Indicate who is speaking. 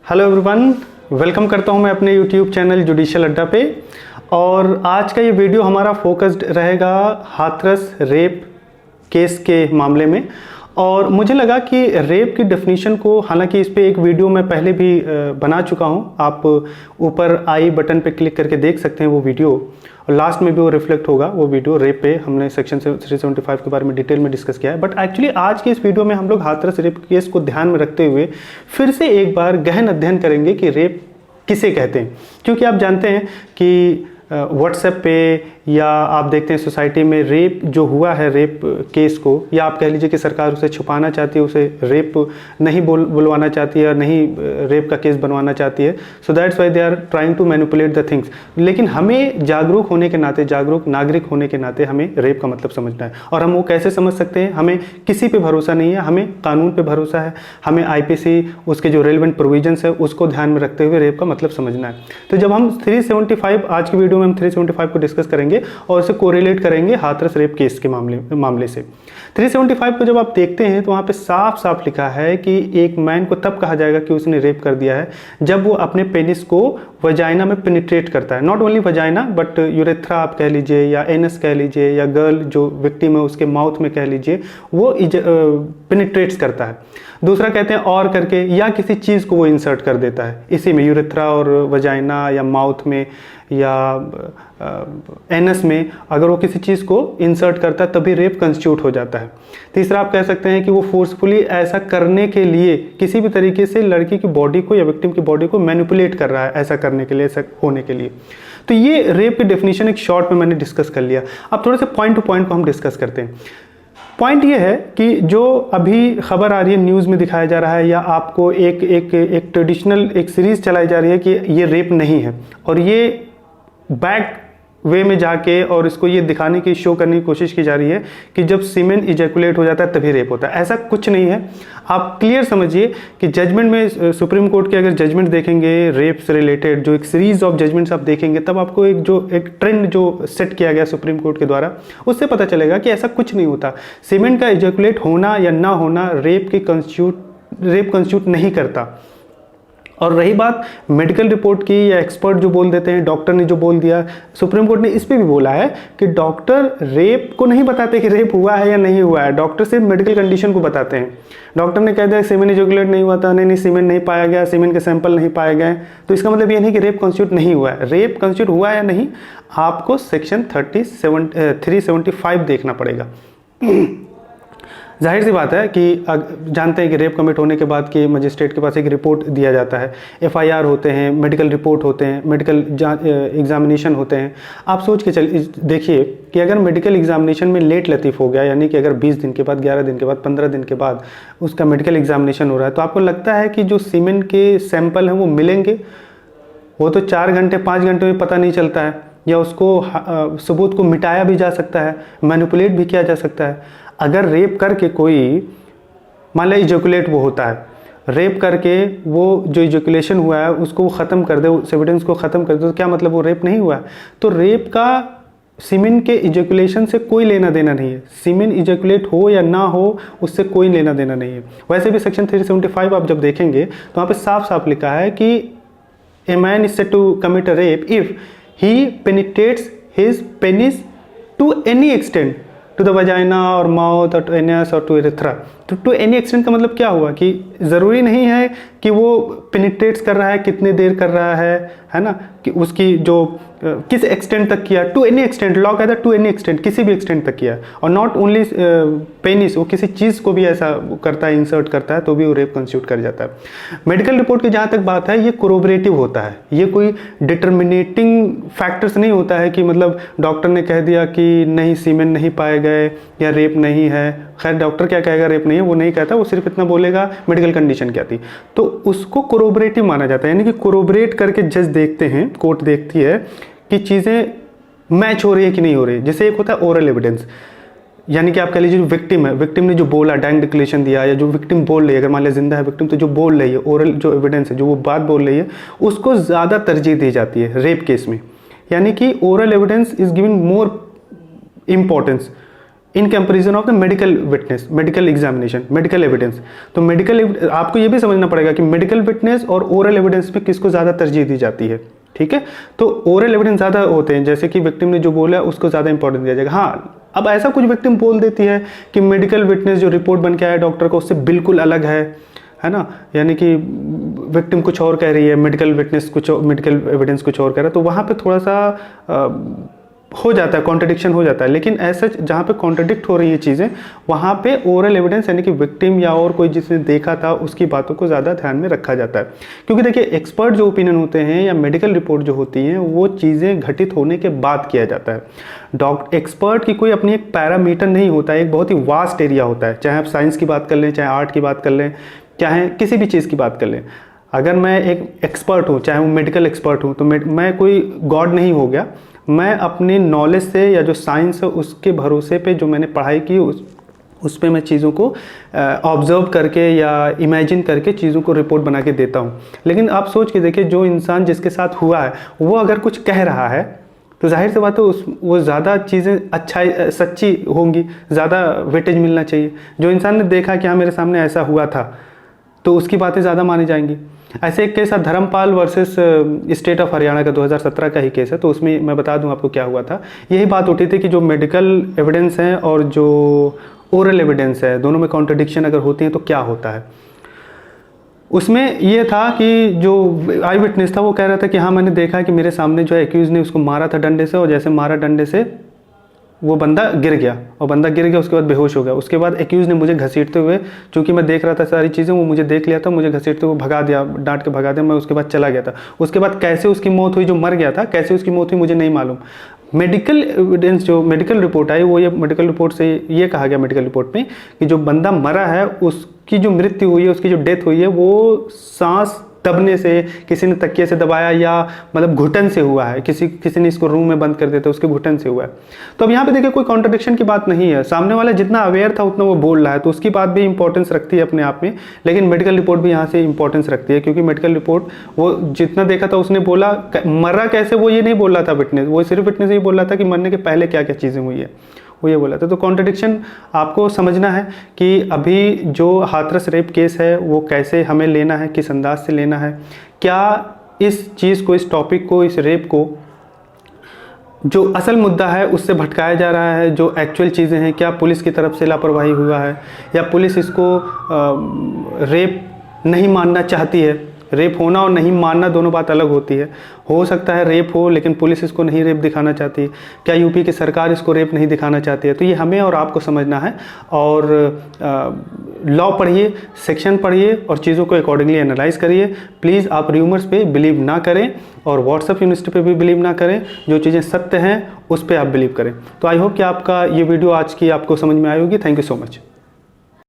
Speaker 1: Hello everyone, welcome करता हूं मैं अपने यूट्यूब चैनल जुडिशियल अड्डा पे। और आज का ये वीडियो हमारा फोकस्ड रहेगा हाथरस रेप केस के मामले में। और मुझे लगा कि रेप की डेफिनेशन को, हालांकि इस पे एक वीडियो मैं पहले भी बना चुका हूं, आप ऊपर आई बटन पे क्लिक करके देख सकते हैं वो वीडियो, और लास्ट में भी वो रिफ्लेक्ट होगा वो वीडियो। रेप पे हमने सेक्शन 375 के बारे में डिटेल में डिस्कस किया है। बट एक्चुअली आज के इस वीडियो में हम लोग हाथरस रेप केस को ध्यान में रखते हुए फिर से एक बार गहन अध्ययन करेंगे कि रेप किसे कहते हैं। क्योंकि आप जानते हैं कि व्हाट्सएप पे या आप देखते हैं सोसाइटी में रेप जो हुआ है, रेप केस को, या आप कह लीजिए कि सरकार उसे छुपाना चाहती है, उसे रेप नहीं बुलवाना चाहती है, नहीं रेप का केस बनवाना चाहती है। So that's why they are trying to manipulate the things. लेकिन हमें जागरूक होने के नाते, जागरूक नागरिक होने के नाते हमें रेप का मतलब समझना है। और हम वो कैसे समझ सकते हैं? हमें किसी पे भरोसा नहीं है, हमें कानून पे भरोसा है, हमें आईपीसी उसके जो रेलिवेंट प्रोविजंस है उसको ध्यान में रखते हुए रेप का मतलब समझना है। तो जब हम 375 आज की वीडियो में हम 375 को डिस्कस करेंगे और इसे कोरिलेट करेंगे हाथरस रेप केस के मामले से। 375 को जब आप देखते हैं तो वहां पे साफ साफ लिखा है कि एक मैन को तब कहा जाएगा कि उसने रेप कर दिया है जब वो अपने पेनिस को वजाइना में पेनिट्रेट करता है। Not only vagina but urethra आप कह लीजिए, या एनस कह लीजिए, या गर्ल जो विक्टिम है उसके माउथ में कह लीजिए, वो पेनिट्रेट्स करता है। दूसरा कहते हैं और करके, या किसी चीज़ को वो इंसर्ट कर देता है इसी में, यूरेथ्रा और वजाइना या माउथ में या एनस में, अगर वो किसी चीज़ को इंसर्ट करता है तभी रेप कंस्टिट्यूट हो जाता है। तीसरा आप कह सकते हैं कि वो फोर्सफुली ऐसा करने के लिए किसी भी तरीके से लड़की की बॉडी को या विक्टिम की बॉडी को मैनिपुलेट कर रहा है, ऐसा करने के लिए, ऐसा होने के लिए। तो ये रेप की डेफिनेशन एक शॉर्ट में मैंने डिस्कस कर लिया। अब थोड़े से पॉइंट टू पॉइंट को हम डिस्कस करते हैं। पॉइंट ये है कि जो अभी खबर आ रही है, न्यूज़ में दिखाया जा रहा है, या आपको एक ट्रेडिशनल एक सीरीज चलाई जा रही है कि ये रेप नहीं है, और ये बैक वे में जाके और इसको ये दिखाने की, शो करने की कोशिश की जा रही है कि जब सीमेन इजैकुलेट हो जाता है तभी रेप होता है। ऐसा कुछ नहीं है। आप क्लियर समझिए कि जजमेंट में, सुप्रीम कोर्ट के अगर जजमेंट देखेंगे रेप से रिलेटेड, जो एक सीरीज ऑफ जजमेंट्स आप देखेंगे, तब आपको एक ट्रेंड जो सेट किया गया सुप्रीम कोर्ट के द्वारा, उससे पता चलेगा कि ऐसा कुछ नहीं होता। सीमेन का इजैकुलेट होना या ना होना रेप कंस्टिट्यूट नहीं करता। और रही बात मेडिकल रिपोर्ट की, या एक्सपर्ट जो बोल देते हैं, डॉक्टर ने जो बोल दिया, सुप्रीम कोर्ट ने इस पे भी बोला है कि डॉक्टर रेप को नहीं बताते कि रेप हुआ है या नहीं हुआ है, डॉक्टर सिर्फ मेडिकल कंडीशन को बताते हैं। डॉक्टर ने कह दिया सीमेन इजैकुलेट नहीं हुआ था, नहीं सीमेन नहीं पाया गया, सीमेन के सैंपल नहीं पाए गए, तो इसका मतलब ये नहीं कि रेप कंस्टिट्यूट नहीं हुआ है। रेप कंस्टिट्यूट हुआ है या नहीं, आपको सेक्शन 375 देखना पड़ेगा। जाहिर सी बात है कि जानते हैं कि रेप कमिट होने के बाद कि मजिस्ट्रेट के पास एक रिपोर्ट दिया जाता है, एफआईआर होते हैं, मेडिकल रिपोर्ट होते हैं, मेडिकल एग्जामिनेशन होते हैं। आप सोच के देखिए कि अगर मेडिकल एग्जामिनेशन में लेट लतीफ़ हो गया, यानी कि अगर 20 दिन के बाद, 11 दिन के बाद, 15 दिन के बाद उसका मेडिकल एग्जामिनेशन हो रहा है, तो आपको लगता है कि जो सीमेन के सैंपल हैं वो मिलेंगे? वो तो 4 घंटे 5 घंटे में पता नहीं चलता है, या उसको सबूत को मिटाया भी जा सकता है, मैनिपुलेट भी किया जा सकता है। अगर रेप करके कोई, मान लिया इजैकुलेट वो होता है, रेप करके वो जो इजैकुलेशन हुआ है उसको वो ख़त्म कर दे, उस एविडेंस को ख़त्म कर दे, तो क्या मतलब वो रेप नहीं हुआ है? तो रेप का सीमेन के इजैकुलेशन से कोई लेना देना नहीं है। सीमेन इजैकुलेट हो या ना हो उससे कोई लेना देना नहीं है। वैसे भी सेक्शन 375 आप जब देखेंगे तो वहाँ पे साफ साफ लिखा है कि a man is said to commit a rape if he penetrates his penis to any extent, to the vagina और माउथ और टू एनस और टू यूरेथ्रा। तो टू एनी एक्सटेंट का मतलब क्या हुआ कि ज़रूरी नहीं है कि वो पेनिट्रेट्स कर रहा है, कितने देर कर रहा है ना, कि उसकी जो किस एक्सटेंट तक किया। टू एनी एक्सटेंट, लॉ कहता है टू एनी एक्सटेंट, किसी भी एक्सटेंट तक किया। और नॉट ओनली पेनिस, वो किसी चीज़ को भी ऐसा करता है, इंसर्ट करता है, तो भी वो रेप कंस्टिट्यूट कर जाता है। मेडिकल रिपोर्ट की जहाँ तक बात है, ये कोरोबरेटिव होता है, ये कोई डिटर्मिनेटिंग फैक्टर्स नहीं होता है कि मतलब डॉक्टर ने कह दिया कि नहीं सीमेन नहीं पाए गए या रेप नहीं है। खैर डॉक्टर क्या कहेगा, रेप नहीं है, वो नहीं कहता, वो सिर्फ इतना बोलेगा मेडिकल कंडीशन क्या थी, तो उसको कोरोबरेटिव माना जाता है। यानी कि कोरोबरेट करके जज देखते हैं, कोर्ट देखती है कि चीज़ें मैच हो रही है कि नहीं हो रही है। जैसे एक होता है ओरल एविडेंस, यानी कि आप कह लीजिए जो विक्टिम है, विक्टिम ने जो बोला, डाइंग डिक्लेरेशन दिया, या जो विक्टिम बोल रही है, अगर मान लिया जिंदा है विक्टिम, तो जो बोल रही है, ओरल जो एविडेंस है, जो वो बात बोल रही है, उसको ज़्यादा तरजीह दी जाती है रेप केस में। यानी कि oral evidence is giving more importance in comparison of the medical witness, medical examination, medical evidence. तो मेडिकल, आपको ये भी समझना पड़ेगा कि मेडिकल विटनेस और ओरल एविडेंस में किसको ज़्यादा तरजीह दी जाती है, ठीक है। तो ओरल एविडेंस ज़्यादा होते हैं, जैसे कि विक्टिम ने जो बोला उसको ज़्यादा इंपॉर्टेंस दिया जाएगा। हाँ, अब ऐसा कुछ विक्टिम बोल देती है कि मेडिकल विटनेस जो रिपोर्ट बन के आया डॉक्टर को उससे बिल्कुल अलग है ना, यानी कि विक्टिम कुछ और कह रही है, मेडिकल विटनेस कुछ, मेडिकल एविडेंस कुछ और कह रहा है, तो वहाँ पे थोड़ा सा हो जाता है, कॉन्ट्रडिक्शन हो जाता है। लेकिन ऐसा जहाँ पे कॉन्ट्रडिक्ट हो रही है चीज़ें, वहाँ पे ओरल एविडेंस यानी कि विक्टिम या और कोई जिसने देखा था उसकी बातों को ज़्यादा ध्यान में रखा जाता है। क्योंकि देखिए, एक्सपर्ट जो ओपिनियन होते हैं या मेडिकल रिपोर्ट जो होती हैं वो चीज़ें घटित होने के बाद किया जाता है। एक्सपर्ट की कोई अपनी एक पैरामीटर नहीं होता है, एक बहुत ही वास्ट एरिया होता है। चाहे आप साइंस की बात कर लें, चाहे आर्ट की बात कर लें, चाहे किसी भी चीज़ की बात कर लें। अगर मैं एक एक्सपर्ट हूँ, चाहे वो मेडिकल एक्सपर्ट हूँ, तो मैं कोई गॉड नहीं हो गया। मैं अपनी नॉलेज से या जो साइंस है उसके भरोसे पे जो मैंने पढ़ाई की उस पे मैं चीज़ों को ऑब्जर्व करके या इमेजिन करके चीज़ों को रिपोर्ट बना के देता हूँ। लेकिन आप सोच के देखिए, जो इंसान जिसके साथ हुआ है वो अगर कुछ कह रहा है तो जाहिर सी बात है वो ज़्यादा चीज़ें अच्छा सच्ची होंगी, ज़्यादा वेटेज मिलना चाहिए। जो इंसान ने देखा कि हाँ मेरे सामने ऐसा हुआ था, तो उसकी बातें ज़्यादा मानी जाएंगी। ऐसे एक केस है Dharampal versus state of Haryana का, 2017 का ही केस है। तो उसमें मैं बता दूं आपको क्या हुआ था। यही बात उठी थी कि जो मेडिकल एविडेंस है और जो ओरल एविडेंस है, दोनों में कॉन्ट्रडिक्शन अगर होती है तो क्या होता है। उसमें यह था कि जो आई विटनेस था वो कह रहा था कि हाँ मैंने देखा कि मेरे सामने जो है एक्यूज ने उसको मारा था डंडे से, और जैसे मारा डंडे से वो बंदा गिर गया, और बंदा गिर गया उसके बाद बेहोश हो गया। उसके बाद एक्यूज़ ने मुझे घसीटते हुए, चूंकि मैं देख रहा था सारी चीज़ें, वो मुझे देख लिया था, मुझे घसीटते हुए भगा दिया, डांट के भगा दिया। मैं उसके बाद चला गया था। उसके बाद कैसे उसकी मौत हुई, जो मर गया था कैसे उसकी मौत हुई मुझे नहीं मालूम। मेडिकल एविडेंस जो मेडिकल रिपोर्ट आई, वो ये मेडिकल रिपोर्ट से ये कहा गया मेडिकल रिपोर्ट में कि जो बंदा मरा है उसकी जो मृत्यु हुई है, उसकी जो डेथ हुई है, वो सांस दबने से, किसी ने तकिए से दबाया या मतलब घुटन से हुआ है, किसी ने इसको रूम में बंद कर दिया था, उसके घुटन से हुआ है। तो अब यहाँ पे देखिए कोई कॉन्ट्रडिक्शन की बात नहीं है। सामने वाला जितना अवेयर था उतना वो बोल रहा है, तो उसकी बात भी इंपॉर्टेंस रखती है अपने आप में। लेकिन मेडिकल रिपोर्ट भी यहाँ से इंपॉर्टेंस रखती है, क्योंकि मेडिकल रिपोर्ट वो जितना देखा था उसने बोला, मरा कैसे वो ये नहीं बोल रहा था विटनेस, वो सिर्फ विटनेस ये बोल रहा था कि मरने के पहले क्या क्या चीज़ें हुई है, वो ये बोला था। तो कॉन्ट्रडिक्शन आपको समझना है कि अभी जो हाथरस रेप केस है वो कैसे हमें लेना है, किस अंदाज से लेना है, क्या इस चीज़ को, इस टॉपिक को, इस रेप को जो असल मुद्दा है उससे भटकाया जा रहा है, जो एक्चुअल चीज़ें हैं, क्या पुलिस की तरफ से लापरवाही हुआ है, या पुलिस इसको रेप नहीं मानना चाहती है। रेप होना और नहीं मानना दोनों बात अलग होती है। हो सकता है रेप हो लेकिन पुलिस इसको नहीं रेप दिखाना चाहती, क्या यूपी की सरकार इसको रेप नहीं दिखाना चाहती है। तो ये हमें और आपको समझना है, और लॉ पढ़िए, सेक्शन पढ़िए और चीज़ों को अकॉर्डिंगली एनालाइज करिए। प्लीज़ आप र्यूमर्स पे बिलीव ना करें और व्हाट्सएप यूनिवर्सिटी पे भी बिलीव ना करें। जो चीज़ें सत्य हैं उस पर आप बिलीव करें। तो आई होप कि आपका ये वीडियो आज की आपको समझ में आई होगी। Thank you so much.